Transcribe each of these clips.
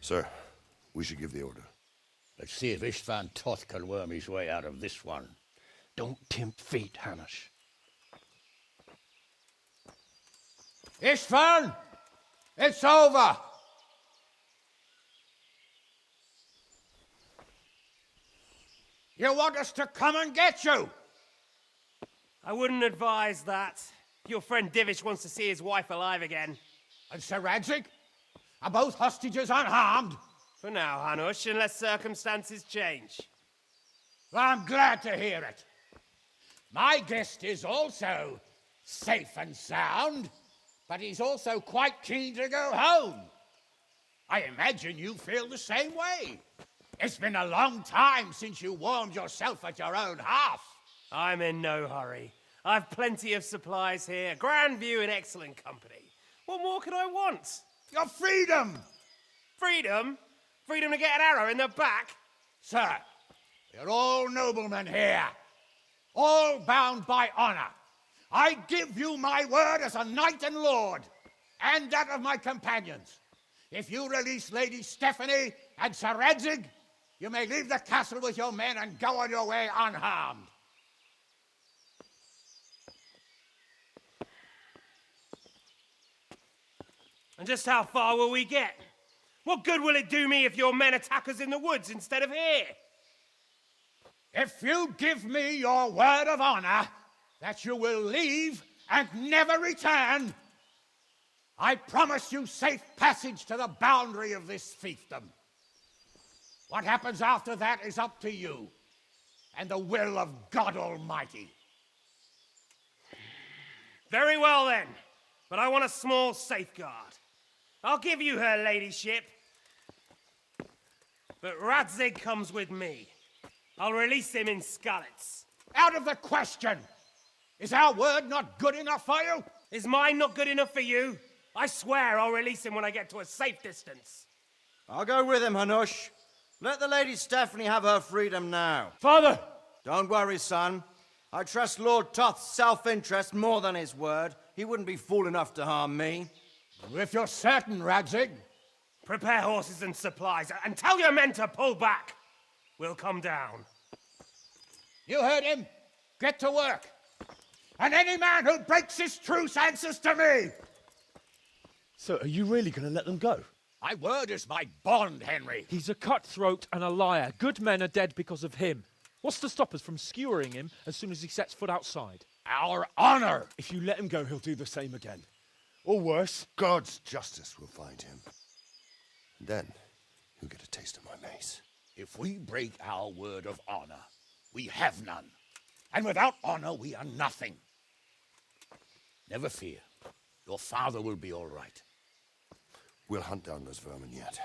Sir, we should give the order. Let's see if Istvan Toth can worm his way out of this one. Don't tempt fate, Hanush. Istvan! It's over! You want us to come and get you? I wouldn't advise that. Your friend Divish wants to see his wife alive again. And Sir Radzig? Are both hostages unharmed? For now, Hanush, unless circumstances change. Well, I'm glad to hear it. My guest is also safe and sound, but he's also quite keen to go home. I imagine you feel the same way. It's been a long time since you warmed yourself at your own hearth. I'm in no hurry. I've plenty of supplies here, grand view and excellent company. What more could I want? Your freedom! Freedom? Freedom to get an arrow in the back? Sir, we're all noblemen here, all bound by honor. I give you my word as a knight and lord, and that of my companions. If you release Lady Stephanie and Sir Radzig, you may leave the castle with your men and go on your way unharmed. And just how far will we get? What good will it do me if your men attack us in the woods instead of here? If you give me your word of honor that you will leave and never return, I promise you safe passage to the boundary of this fiefdom. What happens after that is up to you and the will of God Almighty. Very well then, but I want a small safeguard. I'll give you her ladyship, but Radzig comes with me. I'll release him in Skalitz. Out of the question! Is our word not good enough for you? Is mine not good enough for you? I swear I'll release him when I get to a safe distance. I'll go with him, Hanush. Let the Lady Stephanie have her freedom now. Father! Don't worry, son. I trust Lord Toth's self-interest more than his word. He wouldn't be fool enough to harm me. If you're certain, Radzig. Prepare horses and supplies, and tell your men to pull back. We'll come down. You heard him. Get to work. And any man who breaks this truce answers to me. So are you really going to let them go? My word is my bond, Henry. He's a cutthroat and a liar. Good men are dead because of him. What's to stop us from skewering him as soon as he sets foot outside? Our honor. If you let him go, he'll do the same again. Or worse. God's justice will find him. Then, you'll get a taste of my mace. If we break our word of honor, we have none. And without honor, we are nothing. Never fear. Your father will be all right. We'll hunt down those vermin yet.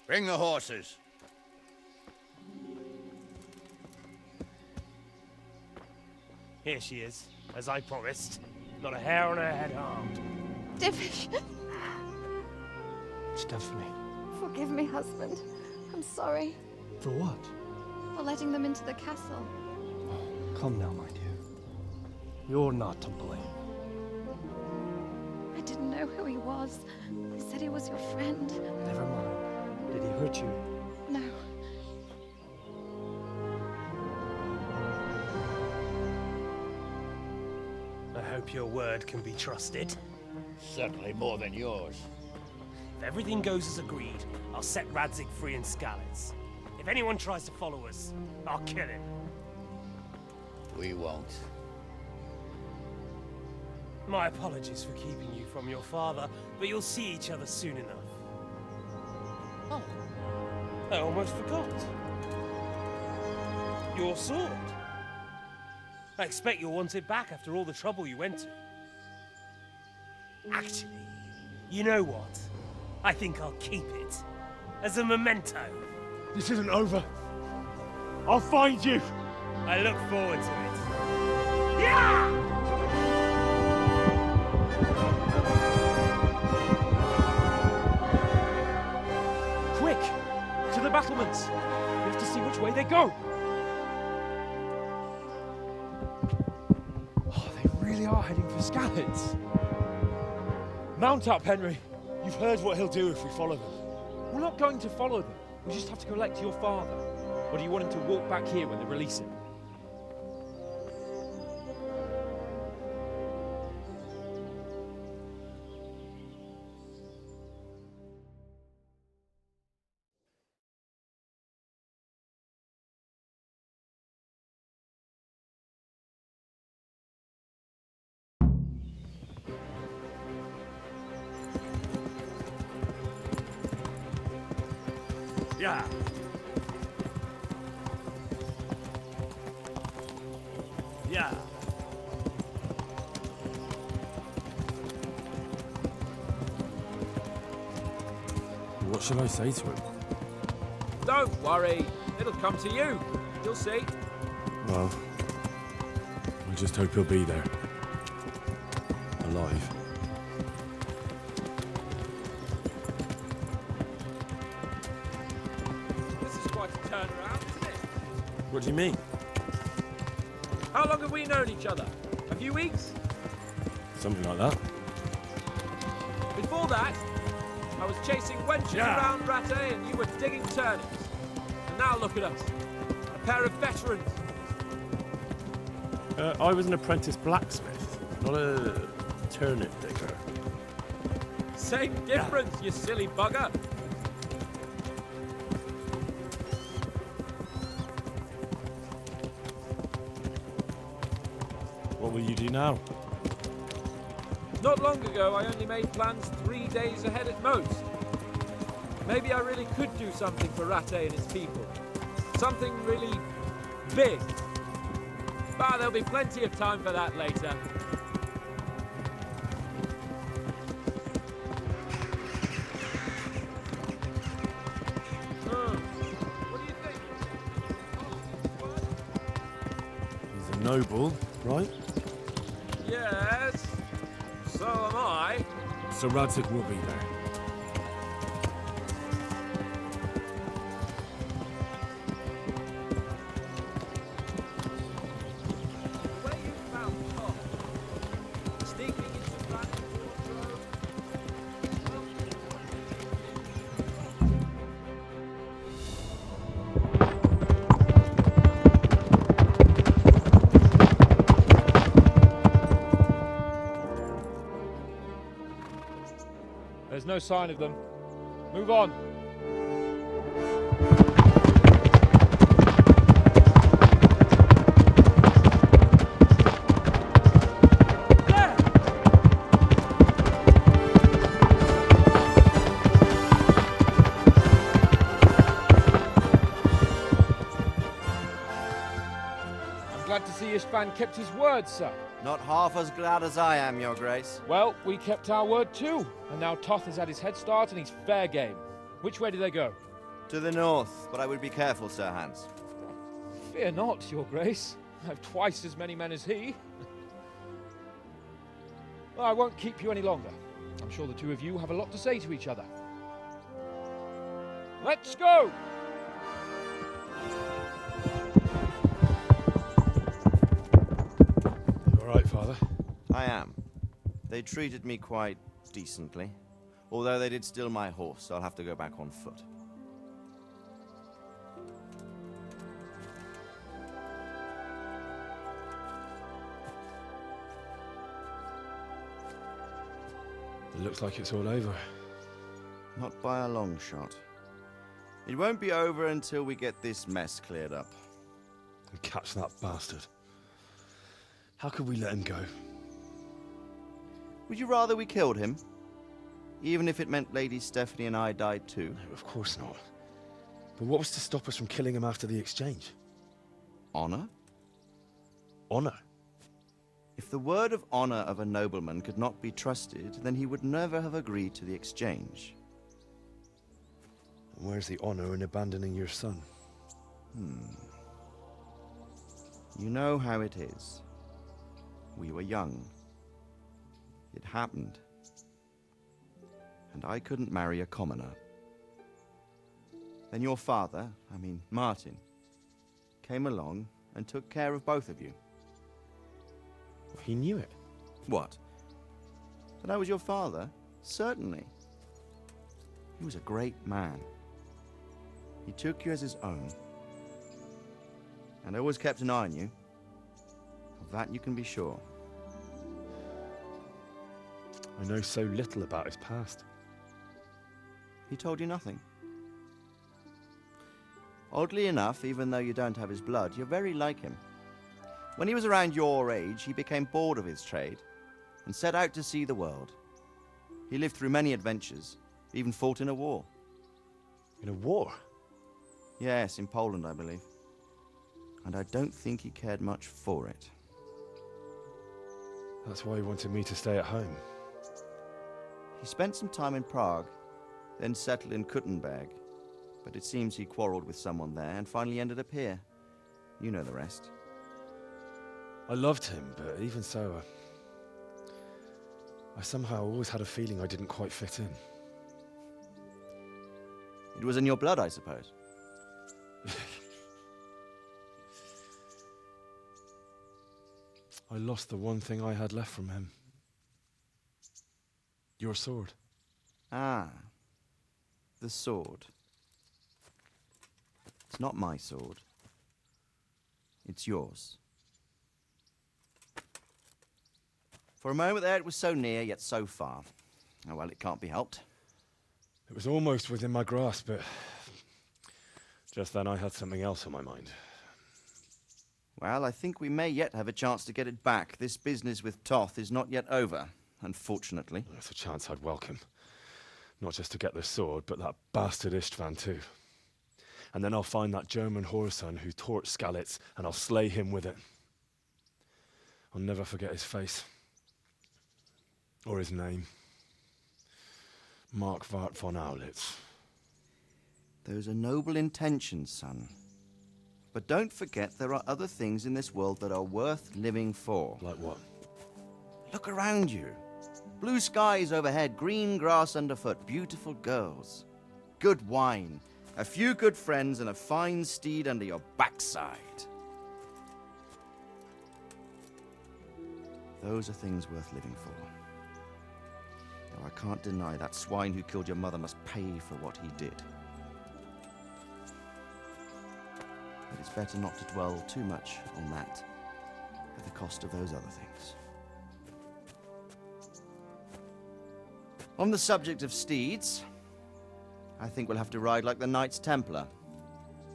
Bring the horses. Here she is, as I promised. Not a hair on her head harmed. Divish! Stephanie. Forgive me, husband. I'm sorry For what? for letting them into the castle. Come now, my dear. You're not to blame. I didn't know who he was. They said he was your friend. Never mind. Did he hurt you? No. I hope your word can be trusted. Certainly more than yours. If everything goes as agreed, I'll set Radzig free in Skalitz. If anyone tries to follow us, I'll kill him. We won't. My apologies for keeping you from your father, but you'll see each other soon enough. Oh, I almost forgot. Your sword. I expect you'll want it back after all the trouble you went to. Actually, you know what? I think I'll keep it. As a memento. This isn't over. I'll find you. I look forward to it. Yeah! movements. We have to see which way they go. Oh, they really are heading for Skalitz. Mount up, Henry. You've heard what he'll do if we follow them. We're not going to follow them. We just have to collect your father. Or do you want him to walk back here when they release him? Yeah. Yeah. What should I say to him? Don't worry. It'll come to you. You'll see. Well, I just hope he'll be there. Alive. This is quite a turnaround, isn't it? What do you mean? How long have we known each other? A few weeks? Something like that. Before that, I was chasing wenches around Rattay and you were digging turnips. And now look at us. A pair of veterans. I was an apprentice blacksmith, not a turnip digger. Same difference, you silly bugger. What will you do now? Not long ago, I only made plans 3 days ahead at most. Maybe I really could do something for Rattay and its people. Something really big. But there'll be plenty of time for that later. What do you think? He's a noble, right? Yes, so am I. So Radzik will be there. Where you found Tom? Sneaking into Radik's wardrobe? There's no sign of them. Move on. There! I'm glad to see Ishvan kept his word, sir. Not half as glad as I am, Your Grace. Well, we kept our word too. And now Toth has had his head start and he's fair game. Which way do they go? To the north, but I would be careful, Sir Hans. Fear not, Your Grace. I have twice as many men as he. Well, I won't keep you any longer. I'm sure the two of you have a lot to say to each other. Let's go! You all right, Father? I am. They treated me quite decently. Although they did steal my horse, so I'll have to go back on foot. It looks like it's all over. Not by a long shot. It won't be over until we get this mess cleared up. And catch that bastard. How could we let him go? Would you rather we killed him? Even if it meant Lady Stephanie and I died too? No, of course not. But what was to stop us from killing him after the exchange? Honor? Honor? If the word of honor of a nobleman could not be trusted, then he would never have agreed to the exchange. And where's the honor in abandoning your son? You know how it is. We were young. It happened. And I couldn't marry a commoner. Then your father, Martin, came along and took care of both of you. He knew it. What? That I was your father? Certainly. He was a great man. He took you as his own. And always kept an eye on you. Of that you can be sure. I know so little about his past. He told you nothing. Oddly enough, even though you don't have his blood, you're very like him. When he was around your age, he became bored of his trade and set out to see the world. He lived through many adventures, even fought in a war. In a war? Yes, in Poland, I believe. And I don't think he cared much for it. That's why he wanted me to stay at home. He spent some time in Prague, then settled in Kuttenberg. But it seems he quarreled with someone there and finally ended up here. You know the rest. I loved him, but even so, I somehow always had a feeling I didn't quite fit in. It was in your blood, I suppose. I lost the one thing I had left from him. Your sword. Ah, the sword. It's not my sword. It's yours. For a moment there, it was so near, yet so far. Oh, well, it can't be helped. It was almost within my grasp, but just then I had something else on my mind. Well, I think we may yet have a chance to get it back. This business with Toth is not yet over, unfortunately. That's a chance I'd welcome. Not just to get the sword, but that bastard Istvan too. And then I'll find that German whoreson who torched Skalitz, and I'll slay him with it. I'll never forget his face. Or his name. Markwart von Aulitz. Those are noble intentions, son. But don't forget there are other things in this world that are worth living for. Like what? Look around you. Blue skies overhead, green grass underfoot, beautiful girls. Good wine, a few good friends, and a fine steed under your backside. Those are things worth living for. Though I can't deny that swine who killed your mother must pay for what he did. But it's better not to dwell too much on that at the cost of those other things. On the subject of steeds, I think we'll have to ride like the Knights Templar.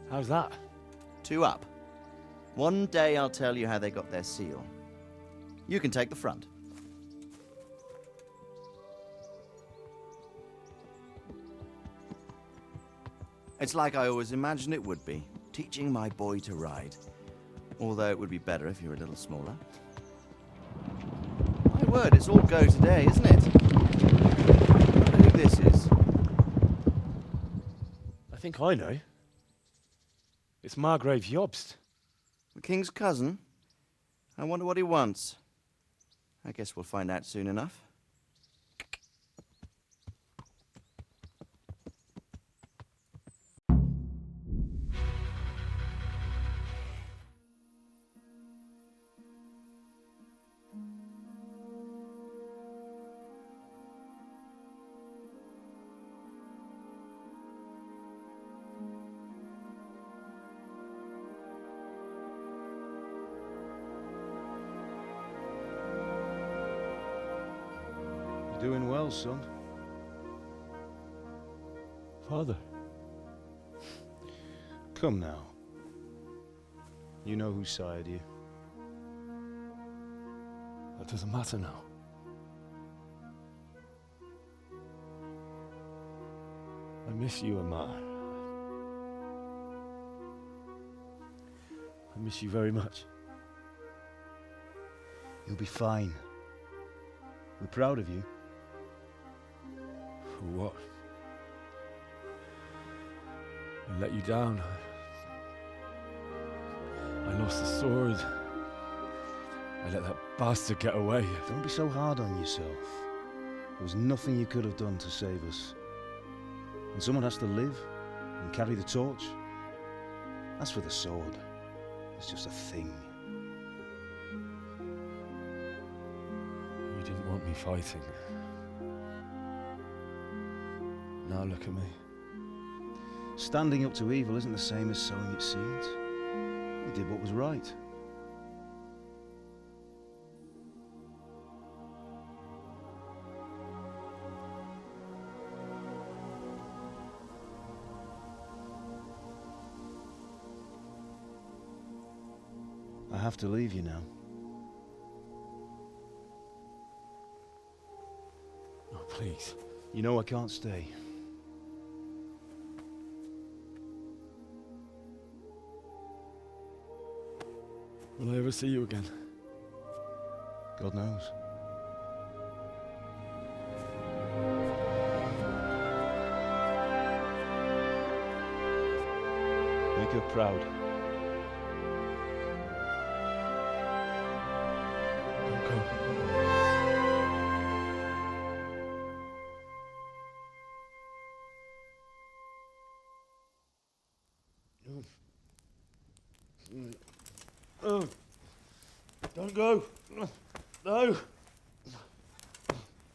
How's that? 2 up. One day I'll tell you how they got their seal. You can take the front. It's like I always imagined it would be, teaching my boy to ride. Although it would be better if you were a little smaller. My word, it's all go today, isn't it? I wonder who this is. I think I know. It's Margrave Jobst. The king's cousin? I wonder what he wants. I guess we'll find out soon enough. Doing well, son. Father. Come now. You know who sired you. That doesn't matter now. I miss you, Amar. I miss you very much. You'll be fine. We're proud of you. For what? I let you down. I lost the sword. I let that bastard get away. Don't be so hard on yourself. There was nothing you could have done to save us. And someone has to live, And carry the torch? As for the sword, it's just a thing. You didn't want me fighting. Now look at me. Standing up to evil isn't the same as sowing its seeds. You did what was right. I have to leave you now. Oh, please. You know I can't stay. Will I ever see you again? God knows. Make her proud. Don't go. Oh, don't go. No.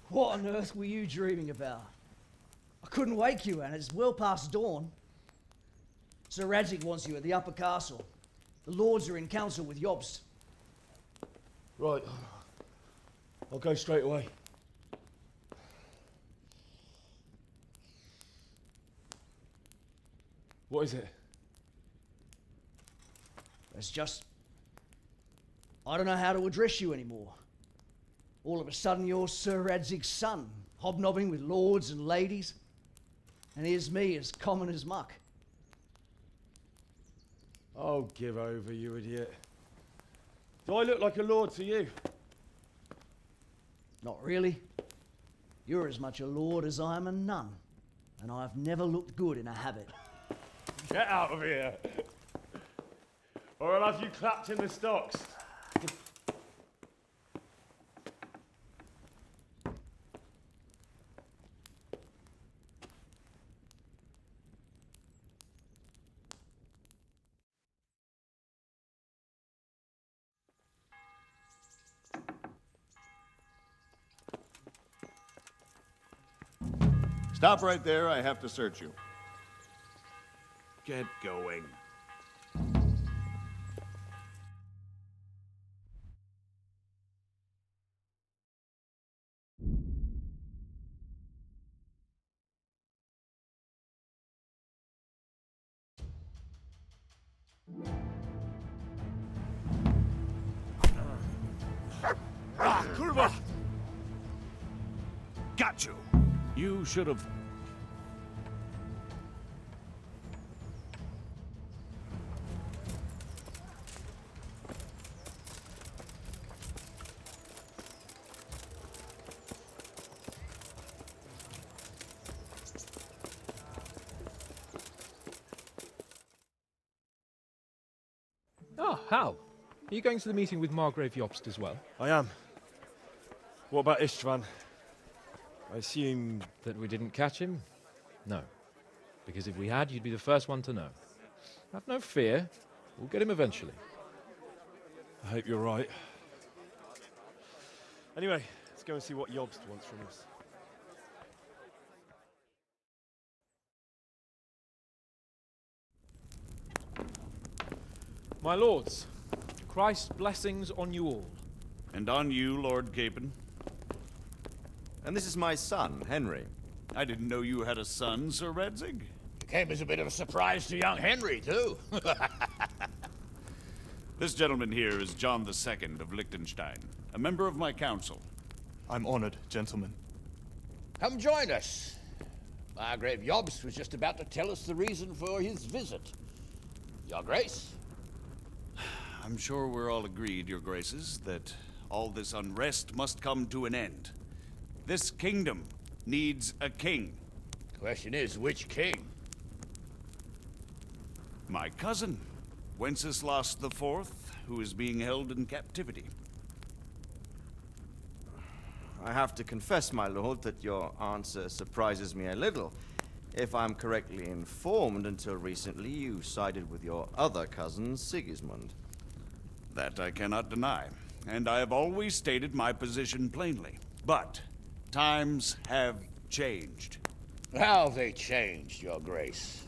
What on earth were you dreaming about? I couldn't wake you, and it's well past dawn. Sir Radzig wants you at the upper castle. The lords are in council with Jobst. Right. I'll go straight away. What is it? It's just... I don't know how to address you anymore. All of a sudden you're Sir Radzig's son, hobnobbing with lords and ladies. And here's me, as common as muck. Oh, give over, you idiot. Do I look like a lord to you? Not really. You're as much a lord as I am a nun. And I've never looked good in a habit. Get out of here! Or I'll have you clapped in the stocks. Stop right there, I have to search you. Get going. Kurva! Got you. You should have... Ah, Hal. Are you going to the meeting with Margrave Jobst as well? I am. What about Istvan? I assume... That we didn't catch him? No. Because if we had, you'd be the first one to know. Have no fear. We'll get him eventually. I hope you're right. Anyway, let's go and see what Jobst wants from us. My lords, Christ's blessings on you all. And on you, Lord Capon. And this is my son, Henry. I didn't know you had a son, Sir Radzig. It came as a bit of a surprise to young Henry, too. This gentleman here is John II of Liechtenstein, a member of my council. I'm honored, gentlemen. Come join us. Margrave Jobst was just about to tell us the reason for his visit. Your Grace? I'm sure we're all agreed, Your Graces, that all this unrest must come to an end. This kingdom needs a king. Question is, which king? My cousin, Wenceslas IV, who is being held in captivity. I have to confess, my lord, that your answer surprises me a little. If I'm correctly informed, until recently you sided with your other cousin, Sigismund. That I cannot deny, and I have always stated my position plainly. But times have changed. How have they changed, Your Grace?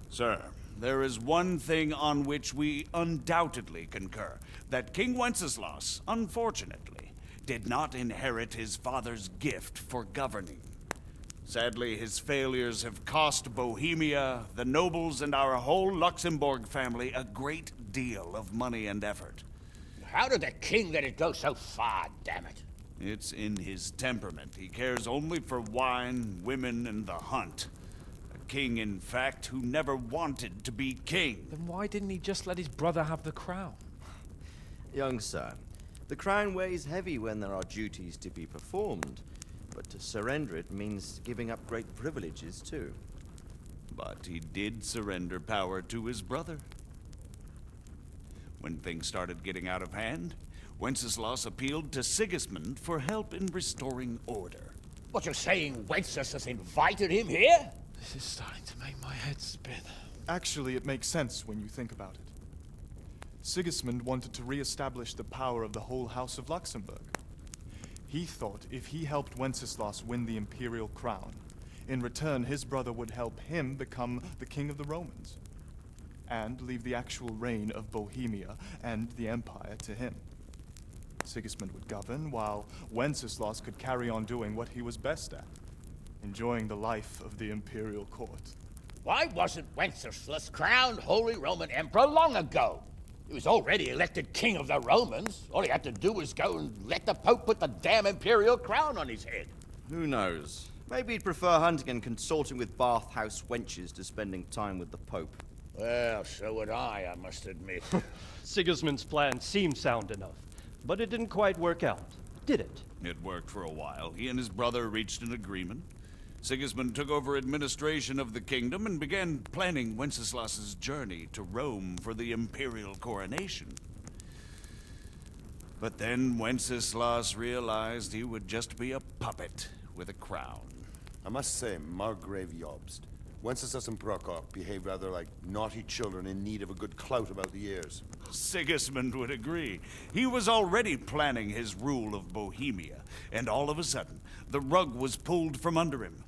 Sir, there is one thing on which we undoubtedly concur, that King Wenceslas, unfortunately, did not inherit his father's gift for governing. Sadly, his failures have cost Bohemia, the nobles, and our whole Luxembourg family a great deal of money and effort. How did the king let it go so far, damn it? It's in his temperament. He cares only for wine, women, and the hunt. A king, in fact, who never wanted to be king. Then why didn't he just let his brother have the crown? Young sir, the crown weighs heavy when there are duties to be performed, but to surrender it means giving up great privileges too. But he did surrender power to his brother. When things started getting out of hand, Wenceslas appealed to Sigismund for help in restoring order. What, you're saying Wenceslas invited him here? This is starting to make my head spin. Actually, it makes sense when you think about it. Sigismund wanted to re-establish the power of the whole House of Luxembourg. He thought if he helped Wenceslas win the imperial crown, in return his brother would help him become the king of the Romans, and leave the actual reign of Bohemia and the empire to him. Sigismund would govern, while Wenceslas could carry on doing what he was best at, enjoying the life of the imperial court. Why wasn't Wenceslas crowned Holy Roman Emperor long ago? He was already elected king of the Romans. All he had to do was go and let the Pope put the damn imperial crown on his head. Who knows? Maybe he'd prefer hunting and consorting with bathhouse wenches to spending time with the Pope. Well, so would I must admit. Sigismund's plan seemed sound enough, but it didn't quite work out, did it? It worked for a while. He and his brother reached an agreement. Sigismund took over administration of the kingdom and began planning Wenceslas's journey to Rome for the imperial coronation. But then Wenceslas realized he would just be a puppet with a crown. I must say, Margrave Jobst, Wenceslas and Prokop behave rather like naughty children in need of a good clout about the ears. Sigismund would agree. He was already planning his rule of Bohemia, and all of a sudden, the rug was pulled from under him.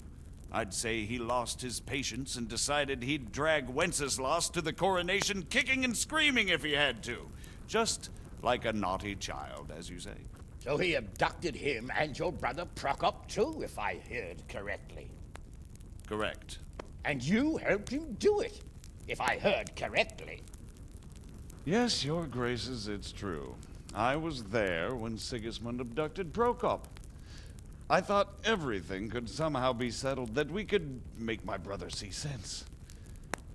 I'd say he lost his patience and decided he'd drag Wenceslas to the coronation kicking and screaming if he had to. Just like a naughty child, as you say. So he abducted him and your brother Prokop too, if I heard correctly. Correct. And you helped him do it, if I heard correctly. Yes, your graces, it's true. I was there when Sigismund abducted Prokop. I thought everything could somehow be settled, that we could make my brother see sense.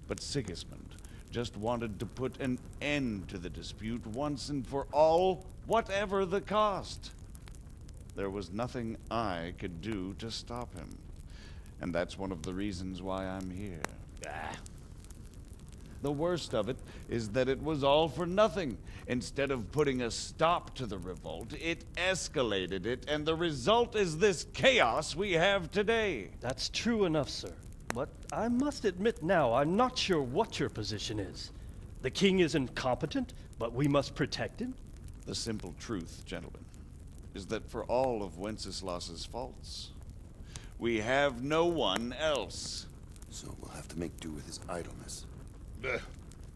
But Sigismund just wanted to put an end to the dispute once and for all, whatever the cost. There was nothing I could do to stop him. And that's one of the reasons why I'm here. The worst of it is that it was all for nothing. Instead of putting a stop to the revolt, it escalated it, and the result is this chaos we have today. That's true enough, sir. But I must admit now, I'm not sure what your position is. The king is incompetent, but we must protect him? The simple truth, gentlemen, is that for all of Wenceslas's faults, we have no one else. So we'll have to make do with his idleness.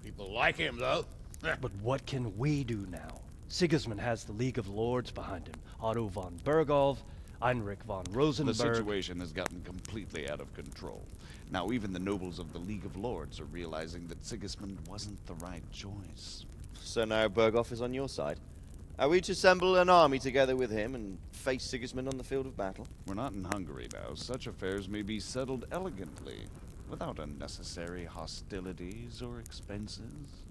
People like him, though. But what can we do now? Sigismund has the League of Lords behind him. Otto von Bergolf, Heinrich von Rosenberg. The situation has gotten completely out of control. Now even the nobles of the League of Lords are realizing that Sigismund wasn't the right choice. So now Bergolf is on your side. Are we to assemble an army together with him and face Sigismund on the field of battle? We're not in Hungary now. Such affairs may be settled elegantly, without unnecessary hostilities or expenses.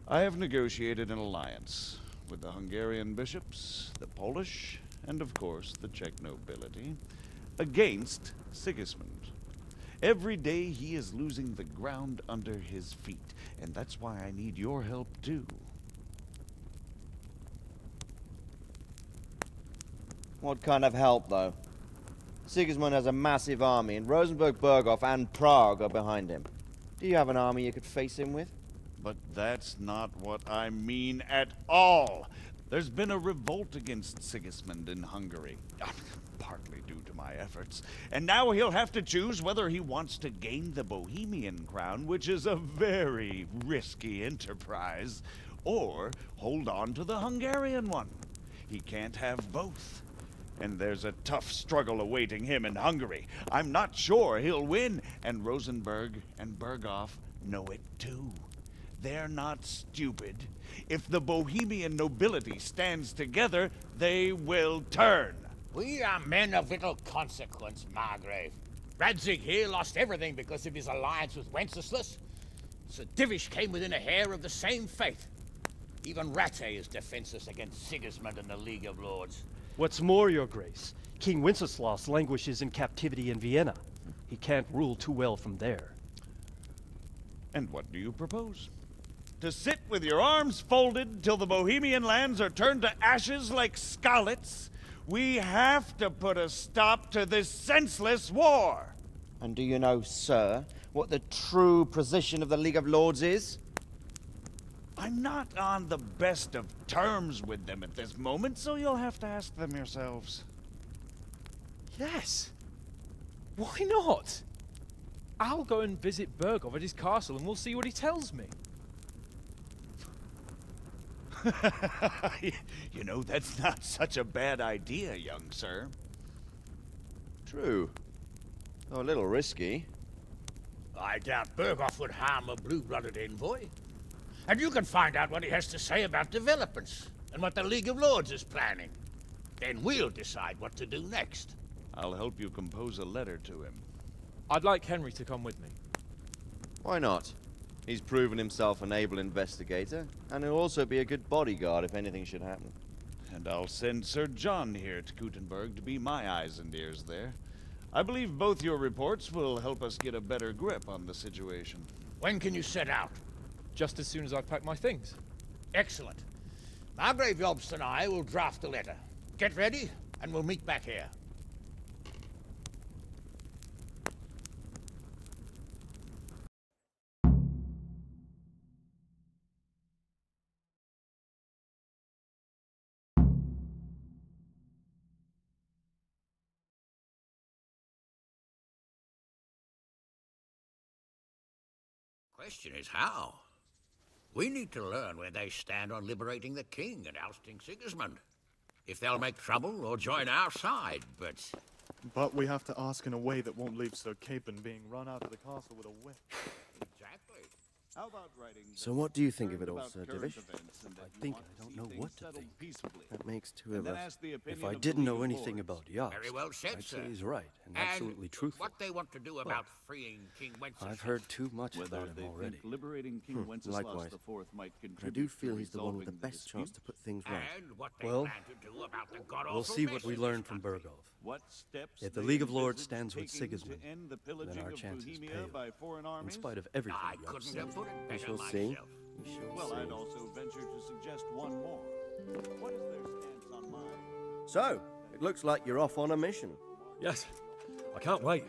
I have negotiated an alliance with the Hungarian bishops, the Polish, and of course the Czech nobility, against Sigismund. Every day he is losing the ground under his feet, and that's why I need your help too. What kind of help, though? Sigismund has a massive army, and Rosenberg, Berghoff, and Prague are behind him. Do you have an army you could face him with? But that's not what I mean at all. There's been a revolt against Sigismund in Hungary, partly due to my efforts. And now he'll have to choose whether he wants to gain the Bohemian crown, which is a very risky enterprise, or hold on to the Hungarian one. He can't have both. And there's a tough struggle awaiting him in Hungary. I'm not sure he'll win, and Rosenberg and Berghoff know it too. They're not stupid. If the Bohemian nobility stands together, they will turn. We are men of little consequence, Margrave. Radzig here lost everything because of his alliance with Wenceslas. Sir Divish came within a hair of the same fate. Even Rattay is defenseless against Sigismund and the League of Lords. What's more, Your Grace, King Wenceslas languishes in captivity in Vienna. He can't rule too well from there. And what do you propose? To sit with your arms folded till the Bohemian lands are turned to ashes like Skalitz? We have to put a stop to this senseless war! And do you know, sir, what the true position of the League of Lords is? I'm not on the best of terms with them at this moment, so you'll have to ask them yourselves. Yes. Why not? I'll go and visit Berghoff at his castle and we'll see what he tells me. You know, that's not such a bad idea, young sir. True. Though a little risky. I doubt Berghoff would harm a blue-blooded envoy. And you can find out what he has to say about developments and what the League of Lords is planning. Then we'll decide what to do next. I'll help you compose a letter to him. I'd like Henry to come with me. Why not? He's proven himself an able investigator, and he'll also be a good bodyguard if anything should happen. And I'll send Sir John here to Gutenberg to be my eyes and ears there. I believe both your reports will help us get a better grip on the situation. When can you set out? Just as soon as I've packed my things. Excellent. Margrave Jobst and I will draft a letter. Get ready, and we'll meet back here. Question is how? We need to learn where they stand on liberating the king and ousting Sigismund. If they'll make trouble or join our side, but... But we have to ask in a way that won't leave Sir Capon being run out of the castle with a whip. Exactly. How about writing So what do you think of it all, Sir Divish? I think I don't know what to think. That makes two of us. If I didn't know anything about Jobst, Very well said, I'd sir. say he's right and And absolutely truthful. what they want to do about freeing King Wenceslas. I've heard too much Whether about him they already. think liberating King Wenceslas likewise. IV might But I contribute do to feel he's the one with the resolving best chance dispute. to put things right. And what they Well, plan to do about the god-awful We'll see what we mess in learn this from country. Berghoff. What steps If the they League of Lords envisage stands with taking to Sigismund, end the then pillaging our of chances Bohemia pale. by foreign In armies? spite of everything I Jobst couldn't said. have put it We better shall myself. see. We shall Well, see. I'd also venture to suggest one more. What is their stance on my... So, it looks like you're off on a mission. Yes. I can't wait.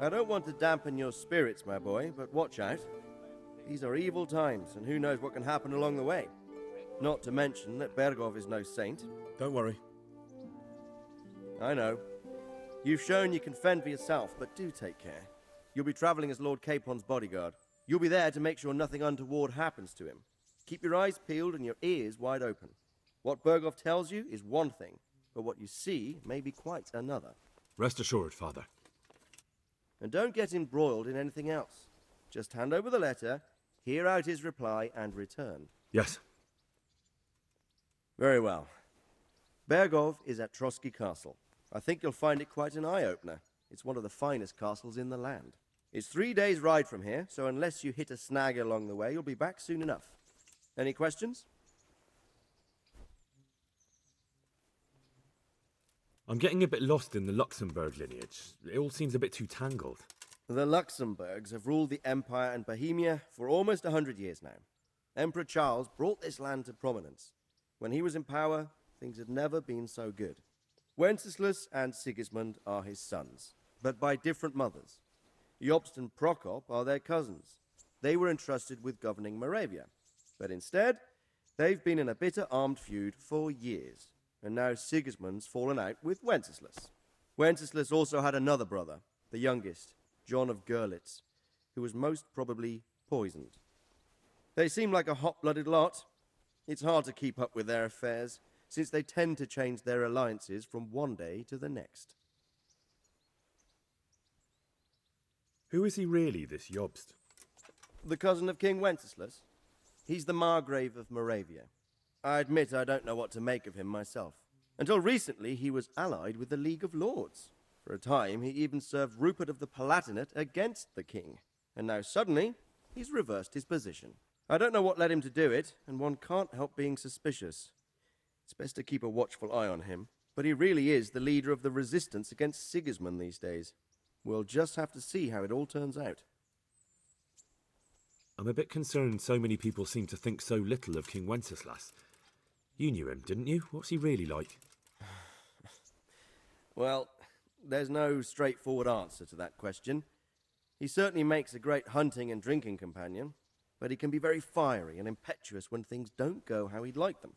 I don't want to dampen your spirits, my boy, but watch out. These are evil times, and who knows what can happen along the way. Not to mention that Berghoff is no saint. Don't worry. I know. You've shown you can fend for yourself, but do take care. You'll be traveling as Lord Capon's bodyguard. You'll be there to make sure nothing untoward happens to him. Keep your eyes peeled and your ears wide open. What Berghoff tells you is one thing, but what you see may be quite another. Rest assured, Father. And don't get embroiled in anything else. Just hand over the letter, hear out his reply, and return. Yes. Very well. Berghoff is at Trotsky Castle. I think you'll find it quite an eye-opener. It's one of the finest castles in the land. It's 3 days' ride from here, so unless you hit a snag along the way, you'll be back soon enough. Any questions? I'm getting a bit lost in the Luxembourg lineage. It all seems a bit too tangled. The Luxembourgs have ruled the Empire and Bohemia for almost 100 years now. Emperor Charles brought this land to prominence. When he was in power, things had never been so good. Wenceslas and Sigismund are his sons, but by different mothers. Jobst and Prokop are their cousins. They were entrusted with governing Moravia, but instead, they've been in a bitter armed feud for years, and now Sigismund's fallen out with Wenceslas. Wenceslas also had another brother, the youngest, John of Skalitz, who was most probably poisoned. They seem like a hot-blooded lot. It's hard to keep up with their affairs, since they tend to change their alliances from one day to the next. Who is he really, this Jobst? The cousin of King Wenceslas. He's the Margrave of Moravia. I admit I don't know what to make of him myself. Until recently, he was allied with the League of Lords. For a time, he even served Rupert of the Palatinate against the king. And now suddenly, he's reversed his position. I don't know what led him to do it, and one can't help being suspicious. It's best to keep a watchful eye on him, but he really is the leader of the resistance against Sigismund these days. We'll just have to see how it all turns out. I'm a bit concerned so many people seem to think so little of King Wenceslas. You knew him, didn't you? What's he really like? Well, there's no straightforward answer to that question. He certainly makes a great hunting and drinking companion, but he can be very fiery and impetuous when things don't go how he'd like them.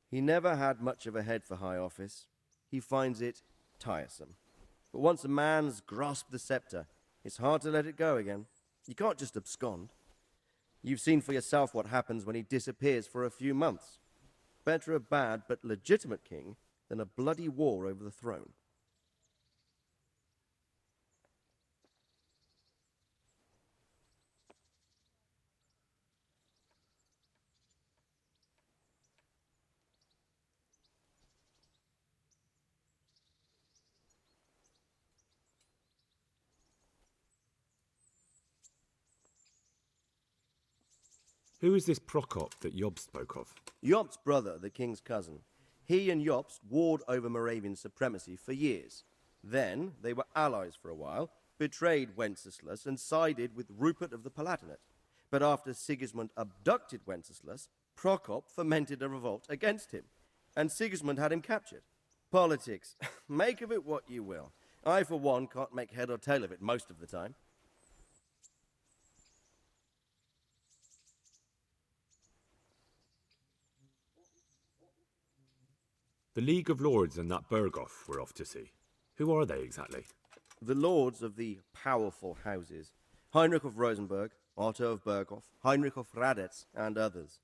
He never had much of a head for high office. He finds it tiresome. But once a man's grasped the scepter, it's hard to let it go again. You can't just abscond. You've seen for yourself what happens when he disappears for a few months. Better a bad but legitimate king than a bloody war over the throne. Who is this Prokop that Jobst spoke of? Jobst's brother, the king's cousin. He and Jobst warred over Moravian supremacy for years. Then they were allies for a while, betrayed Wenceslas and sided with Rupert of the Palatinate. But after Sigismund abducted Wenceslas, Prokop fomented a revolt against him, and Sigismund had him captured. Politics. Make of it what you will. I, for one, can't make head or tail of it most of the time. The League of Lords and that Berghoff we're off to see. Who are they exactly? The lords of the powerful houses. Heinrich of Rosenberg, Otto of Berghoff, Heinrich of Radetz, and others.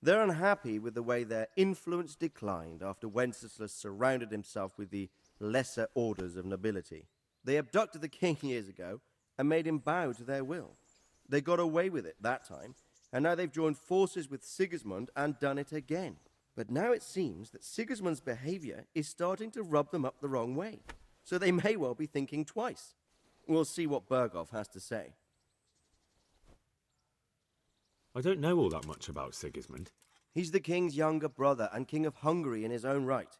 They're unhappy with the way their influence declined after Wenceslas surrounded himself with the lesser orders of nobility. They abducted the king years ago and made him bow to their will. They got away with it that time, and now they've joined forces with Sigismund and done it again. But now it seems that Sigismund's behavior is starting to rub them up the wrong way, so they may well be thinking twice. We'll see what Berghoff has to say. I don't know all that much about Sigismund. He's the king's younger brother and king of Hungary in his own right.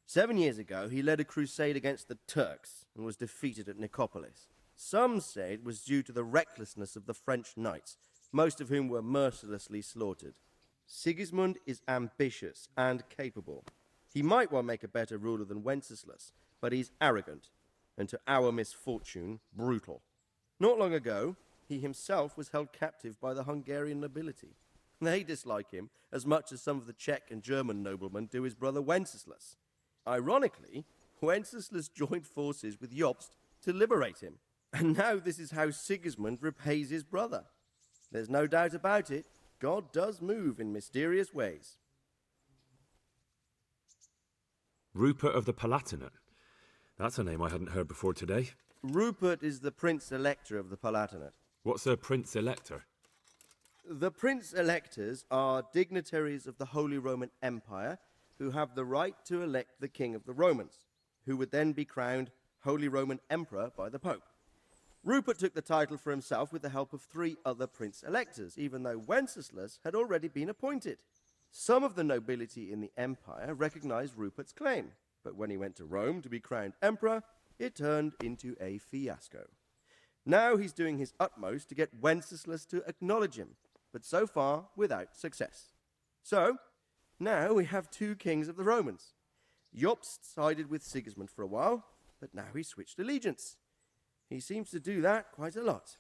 7 years ago, he led a crusade against the Turks and was defeated at Nicopolis. Some say it was due to the recklessness of the French knights, most of whom were mercilessly slaughtered. Sigismund is ambitious and capable. He might well make a better ruler than Wenceslas, but he's arrogant, and to our misfortune, brutal. Not long ago, he himself was held captive by the Hungarian nobility. They dislike him as much as some of the Czech and German noblemen do his brother Wenceslas. Ironically, Wenceslas joined forces with Jobst to liberate him, and now this is how Sigismund repays his brother. There's no doubt about it. God does move in mysterious ways. Rupert of the Palatinate. That's a name I hadn't heard before today. Rupert is the Prince-Elector of the Palatinate. What's a Prince-Elector? The Prince-Electors are dignitaries of the Holy Roman Empire who have the right to elect the King of the Romans, who would then be crowned Holy Roman Emperor by the Pope. Rupert took the title for himself with the help of 3 other Prince-Electors, even though Wenceslas had already been appointed. Some of the nobility in the empire recognized Rupert's claim, but when he went to Rome to be crowned emperor, it turned into a fiasco. Now he's doing his utmost to get Wenceslas to acknowledge him, but so far without success. So, now we have 2 kings of the Romans. Jobst sided with Sigismund for a while, but now he's switched allegiance. He seems to do that quite a lot.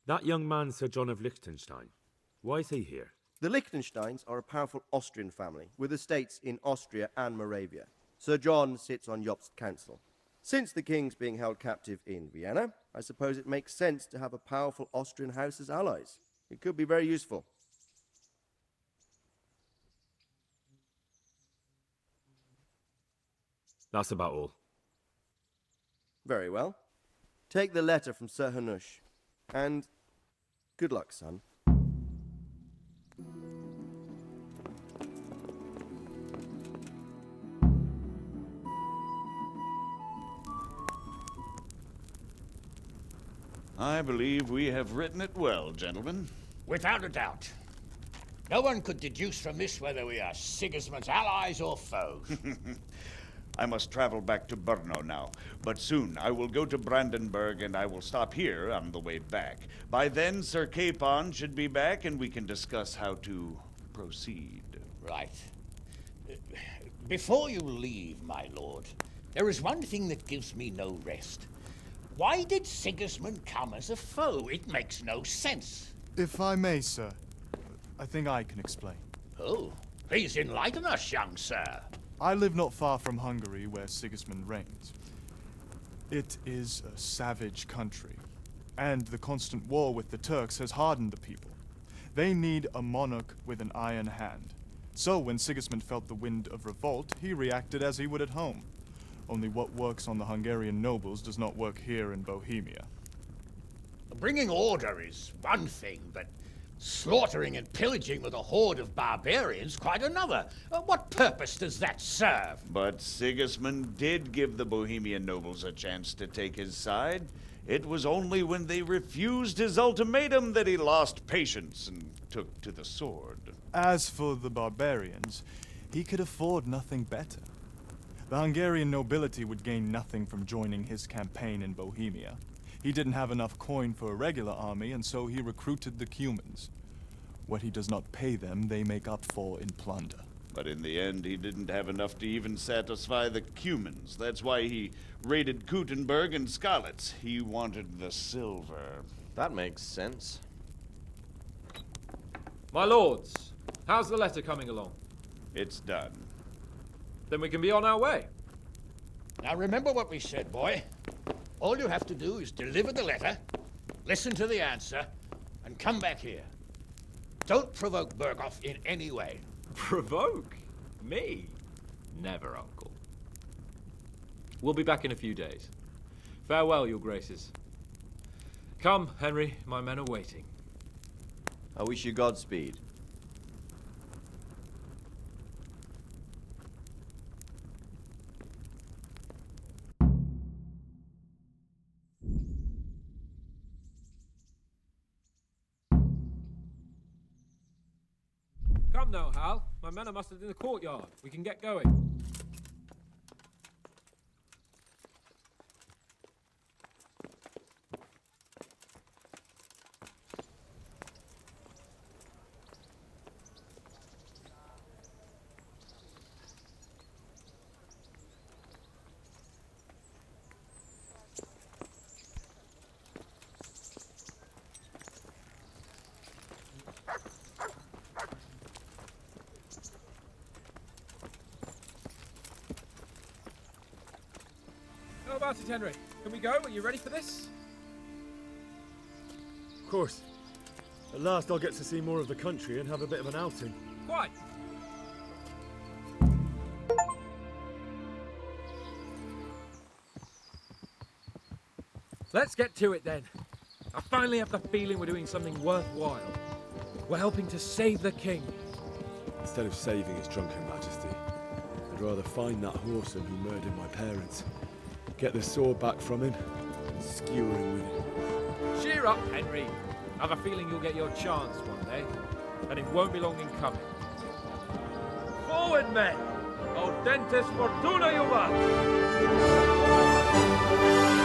That young man, Sir John of Liechtenstein, why is he here? The Liechtensteins are a powerful Austrian family with estates in Austria and Moravia. Sir John sits on Jobst's council. Since the king's being held captive in Vienna, I suppose it makes sense to have a powerful Austrian house as allies. It could be very useful. That's about all. Very well. Take the letter from Sir Hanush, and good luck, son. I believe we have written it well, gentlemen. Without a doubt. No one could deduce from this whether we are Sigismund's allies or foes. I must travel back to Brno now, but soon I will go to Brandenburg and I will stop here on the way back. By then, Sir Capon should be back and we can discuss how to proceed. Right. Before you leave, my lord, there is one thing that gives me no rest. Why did Sigismund come as a foe? It makes no sense. If I may, sir, I think I can explain. Oh, please enlighten us, young sir. I live not far from Hungary, where Sigismund reigns. It is a savage country, and the constant war with the Turks has hardened the people. They need a monarch with an iron hand. So when Sigismund felt the wind of revolt, he reacted as he would at home. Only what works on the Hungarian nobles does not work here in Bohemia. Bringing order is one thing, but slaughtering and pillaging with a horde of barbarians quite another. What purpose does that serve? But Sigismund did give the Bohemian nobles a chance to take his side. It was only when they refused his ultimatum that he lost patience and took to the sword. As for the barbarians, he could afford nothing better. The Hungarian nobility would gain nothing from joining his campaign in Bohemia. He didn't have enough coin for a regular army, and so he recruited the Cumans. What he does not pay them, they make up for in plunder. But in the end, he didn't have enough to even satisfy the Cumans. That's why he raided Kuttenberg and Skalitz. He wanted the silver. That makes sense. My lords, how's the letter coming along? It's done. Then we can be on our way. Now remember what we said, boy. All you have to do is deliver the letter, listen to the answer, and come back here. Don't provoke Berghoff in any way. Provoke? Me? Never, Uncle. We'll be back in a few days. Farewell, your graces. Come, Henry, my men are waiting. I wish you Godspeed. Come now, Hal. My men are mustered in the courtyard. We can get going. How about it, Henry? Can we go? Are you ready for this? Of course. At last I'll get to see more of the country and have a bit of an outing. Quite. Let's get to it then. I finally have the feeling we're doing something worthwhile. We're helping to save the king. Instead of saving his drunken majesty, I'd rather find that whoreson who murdered my parents, get the sword back from him, and skewer him with it. Cheer up, Henry. I've a feeling you'll get your chance one day, and it won't be long in coming. Forward, men! Audentes fortuna juvat! Bye.